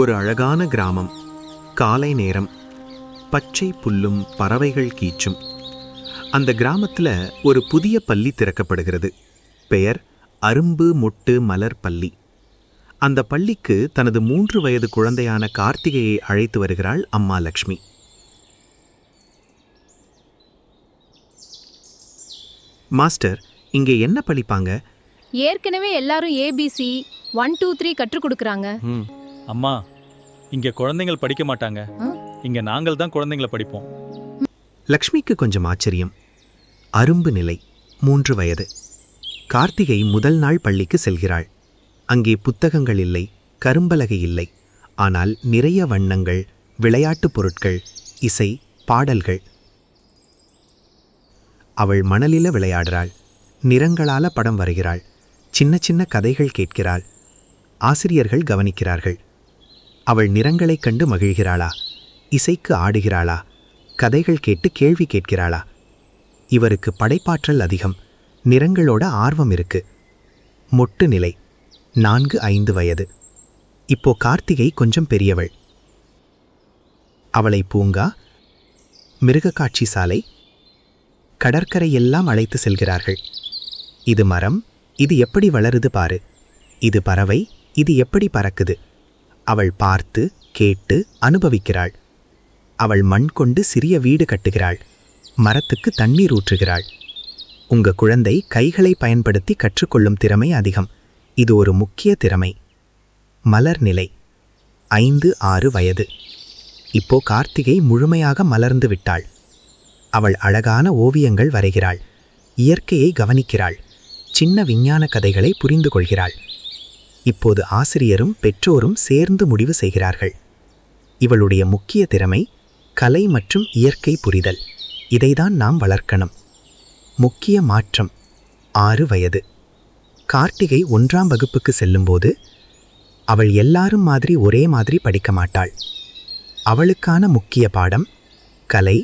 ஒரு அழகான கிராமம். காலை நேரம். பச்சை புல்லும் பறவைகள் கீச்சும். அந்த கிராமத்தில் ஒரு புதிய பள்ளி திறக்கப்படுகிறது. பெயர் அரும்பு மொட்டு மலர் பள்ளி. அந்த பள்ளிக்கு தனது 3 வயது குழந்தையான கார்த்திகையை அழைத்து வருகிறாள் அம்மா லக்ஷ்மி. மாஸ்டர், இங்கே என்ன படிப்பாங்க? ஏற்கனவே எல்லாரும் ஏபிசி 1 2 3 கற்றுக் கொடுக்கறாங்க. அம்மா, இங்க குழந்தைகள் படிக்க மாட்டாங்க. இங்க நாங்கள் தான் குழந்தைகளை படிப்போம். லக்ஷ்மிக்கு கொஞ்சம் ஆச்சரியம். அரும்பு நிலை, 3 வயது. கார்த்திகை முதல் நாள் பள்ளிக்கு செல்கிறாள். அங்கே புத்தகங்கள் இல்லை, கரும்பலகை இல்லை. ஆனால் நிறைய வண்ணங்கள், விளையாட்டுப் பொருட்கள், இசை, பாடல்கள். அவள் மணலில விளையாடுறாள். நிறங்களால படம் வரைகிறாள். சின்ன சின்ன கதைகள் கேட்கிறாள். ஆசிரியர்கள் கவனிக்கிறார்கள். அவள் நிறங்களைக் கண்டு மகிழ்கிறாளா? இசைக்கு ஆடுகிறாளா? கதைகள் கேட்டு கேள்வி கேட்கிறாளா? இவருக்கு படைப்பாற்றல் அதிகம். நிறங்களோட ஆர்வம் இருக்கு. மொட்டு நிலை, 4-5 வயது. இப்போ கார்த்திகை கொஞ்சம் பெரியவள். அவளை பூங்கா, மிருகக்காட்சி சாலை, கடற்கரை எல்லாம் அழைத்து செல்கிறார்கள். இது மரம், இது எப்படி வளருது பாரு. இது பறவை, இது எப்படி பறக்குது. அவள் பார்த்து கேட்டு அனுபவிக்கிறாள். அவள் மண் கொண்டு சிறிய வீடு கட்டுகிறாள். மரத்துக்கு தண்ணீர் ஊற்றுகிறாள். உங்க குழந்தை கைகளை பயன்படுத்தி கற்றுக்கொள்ளும் திறமை அதிகம். இது ஒரு முக்கிய திறமை. மலர் நிலை, 5-6 வயது. இப்போ கார்த்திகை முழுமையாக மலர்ந்து விட்டாள். அவள் அழகான ஓவியங்கள் வரைகிறாள். இயற்கையை கவனிக்கிறாள். சின்ன விஞ்ஞான கதைகளை புரிந்து கொள்கிறாள். இப்போது ஆசிரியரும் பெற்றோரும் சேர்ந்து முடிவு செய்கிறார்கள். இவளுடைய முக்கிய திறமை கலை மற்றும் இயற்கை புரிதல். இதைதான் நாம் வளர்க்கணும். முக்கிய மாற்றம், 6 வயது. கார்த்திகை 1ஆம் வகுப்புக்கு செல்லும்போது அவள் எல்லாரும் மாதிரி ஒரே மாதிரி படிக்க மாட்டாள். அவளுக்கான முக்கிய பாடம் கலை,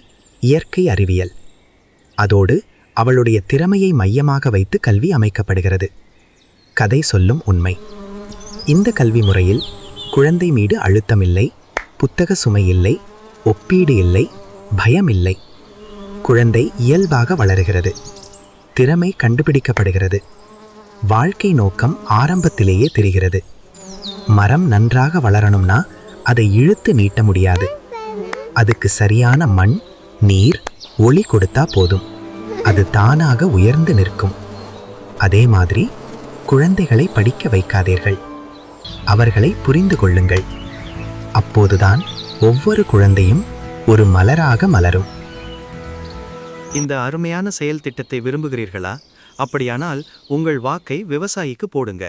இயற்கை அறிவியல். அதோடு அவளுடைய திறமையை மையமாக வைத்து கல்வி அமைக்கப்படுகிறது. கதை சொல்லும் உண்மை. இந்த கல்வி முறையில் குழந்தை மீது அழுத்தமில்லை, புத்தக சுமை இல்லை, ஒப்பீடு இல்லை, பயம் இல்லை. குழந்தை இயல்பாக வளருகிறது. திறமை கண்டுபிடிக்கப்படுகிறது. வாழ்க்கை நோக்கம் ஆரம்பத்திலேயே தெரிகிறது. மரம் நன்றாக வளரணும்னா அதை இழுத்து நீட்ட முடியாது. அதுக்கு சரியான மண், நீர், ஒளி கொடுத்தா போதும். அது தானாக உயர்ந்து நிற்கும். அதே மாதிரி குழந்தைகளை படிக்க வைக்காதீர்கள். அவர்களை புரிந்து கொள்ளுங்கள். அப்போதுதான் ஒவ்வொரு குழந்தையும் ஒரு மலராக மலரும். இந்த அருமையான செயல் திட்டத்தை விரும்புகிறீர்களா? அப்படியானால் உங்கள் வாக்கை விவசாயிக்கு போடுங்க.